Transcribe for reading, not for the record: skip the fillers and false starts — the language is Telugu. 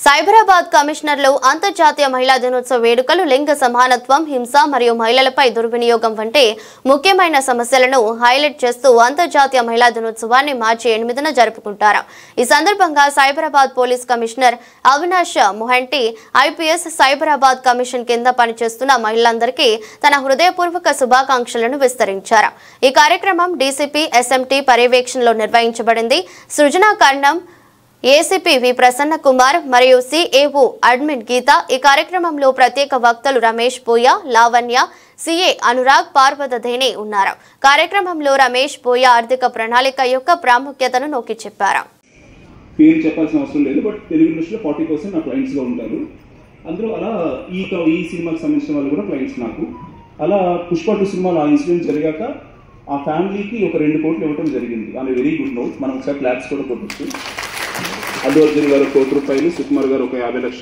సైబరాబాద్ కమిషనర్లు అంతర్జాతీయ మహిళా దినోత్సవ వేడుకలు లింగ సమానత్వం, హింస మరియు మహిళలపై దుర్వినియోగం వంటి ముఖ్యమైన సమస్యలను హైలైట్ చేస్తూ అంతర్జాతీయ మహిళా దినోత్సవాన్ని మార్చి 8న జరుపుకుంటారు. ఈ సందర్భంగా Cyberabad police commissioner Avinash Mohanty IPS Cyberabad commission కింద పనిచేస్తున్న మహిళలందరికీ తన హృదయపూర్వక శుభాకాంక్షలను విస్తరించారు. ఈ కార్యక్రమం డీసీపీ ఎస్ఎంటీ పర్యవేక్షణలో నిర్వహించబడింది. సృజనా కర్ణం, ఏసీపీ వి ప్రసన్న కుమార్ మరియు సిఏఓ అడ్మిన్ గీత, ఈ కార్యక్రమంలో ప్రత్యేక వక్తలు రమేష్ పోయా, లావణ్య, సిఏ అనురాగ్, పార్వతదేని ఉన్నారు. కార్యక్రమంలో రమేష్ పోయా ఆర్థిక ప్రణాళిక యొక్క ప్రాముఖ్యతను నొక్కి చెప్పారు. పేరు చెప్పాల్సిన అవసరం లేదు, బట్ తెలుగు ఇండస్ట్రీలో 40% నా క్లయింట్స్ గా ఉంటారు. అందులో అలా ఈ సినిమాకి సంబంధించిన వాళ్ళు కూడా క్లయింట్స్ నాకు. అలా పుష్ప 2 సినిమాలు ఆ ఇన్సిడెంట్ జరిగాక ఆ ఫ్యామిలీకి ఒక 2 కోట్లు ఇవ్వడం జరిగింది. ఆమె వెరీ గుడ్ నోట్. మనం ఒకసారి క్లాప్స్ కూడా కొట్టచ్చు. అల్లు అర్జున్ గారు 1 కోటి రూపాయలు, సుకుమార్ గారు ఒక 50 లక్షలు.